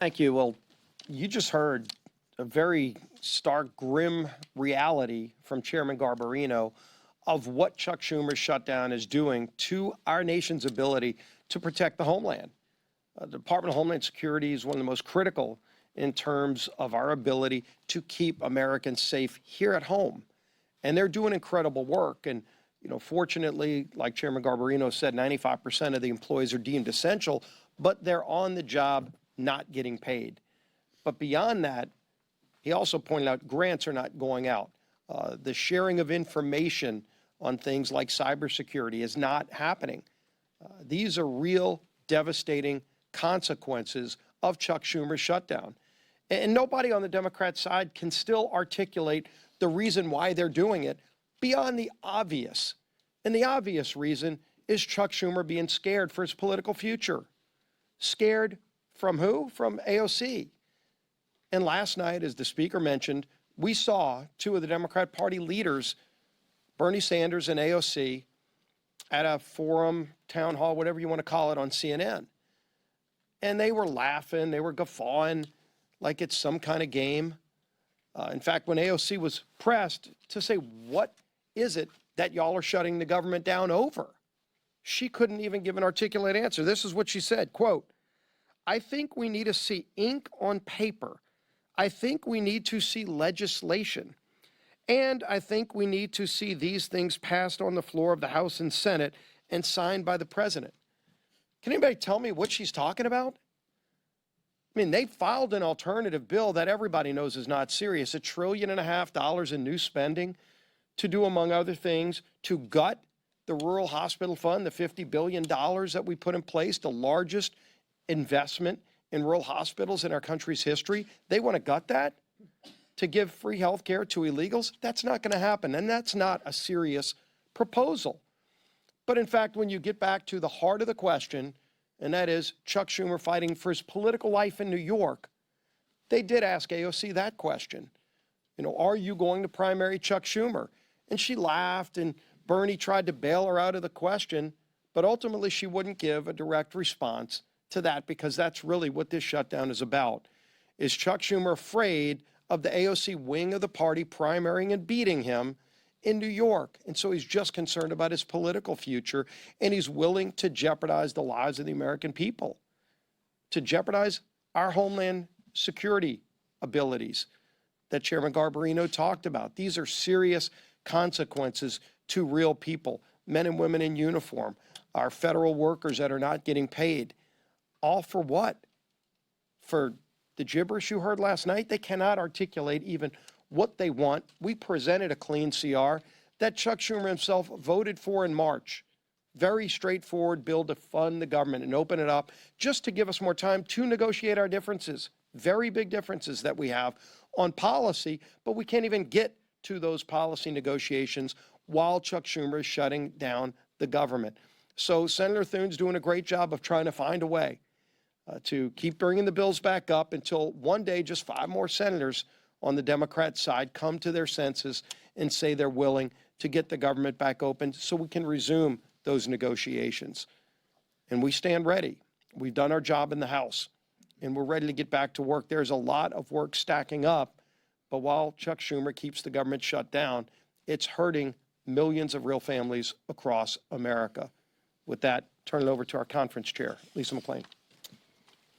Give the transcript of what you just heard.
Thank you. Well, you just heard a very stark, grim reality from Chairman Garbarino of what Chuck Schumer's shutdown is doing to our nation's ability to protect the homeland. The Department of Homeland Security is one of the most critical in terms of our ability to keep Americans safe here at home. And they're doing incredible work. And, fortunately, like Chairman Garbarino said, 95% of the employees are deemed essential, but they're on the job not getting paid. But beyond that, he also pointed out grants are not going out. The sharing of information on things like cybersecurity is not happening. These are real devastating consequences of Chuck Schumer's shutdown. And nobody on the Democrat side can still articulate the reason why they're doing it beyond the obvious. And the obvious reason is Chuck Schumer being scared for his political future. Scared from who? From AOC. And last night, as the speaker mentioned, we saw two of the Democrat Party leaders, Bernie Sanders and AOC, at a forum, town hall, whatever you want to call it, on CNN. And they were laughing, they were guffawing like it's some kind of game. In fact, when AOC was pressed to say, what is it that y'all are shutting the government down over? She couldn't even give an articulate answer. This is what she said, quote, "I think we need to see ink on paper. I think we need to see legislation. And I think we need to see these things passed on the floor of the House and Senate and signed by the president." Can anybody tell me what she's talking about? I mean, they filed an alternative bill that everybody knows is not serious, $1.5 trillion in new spending to do, among other things, to gut the Rural Hospital Fund, the $50 billion that we put in place, the largest investment in rural hospitals in our country's history. They want to gut that to give free health care to illegals? That's not going to happen, and that's not a serious proposal. But in fact, when you get back to the heart of the question, and that is Chuck Schumer fighting for his political life in New York, they did ask AOC that question. Are you going to primary Chuck Schumer? And she laughed, and Bernie tried to bail her out of the question, but ultimately she wouldn't give a direct response to that, because that's really what this shutdown is about. Is Chuck Schumer afraid of the AOC wing of the party primarying and beating him in New York? And so he's just concerned about his political future, and he's willing to jeopardize the lives of the American people, to jeopardize our homeland security abilities that Chairman Garbarino talked about. These are serious consequences to real people, men and women in uniform, our federal workers that are not getting paid. All for what? For the gibberish you heard last night? They cannot articulate even what they want. We presented a clean CR that Chuck Schumer himself voted for in March. Very straightforward bill to fund the government and open it up just to give us more time to negotiate our differences. Very big differences that we have on policy, but we can't even get to those policy negotiations while Chuck Schumer is shutting down the government. So Senator Thune's doing a great job of trying to find a way to keep bringing the bills back up until one day just 5 more senators on the Democrat side come to their senses and say they're willing to get the government back open so we can resume those negotiations. And we stand ready. We've done our job in the House, and we're ready to get back to work. There's a lot of work stacking up, but while Chuck Schumer keeps the government shut down, it's hurting millions of real families across America. With that, turn it over to our conference chair, Lisa McClain.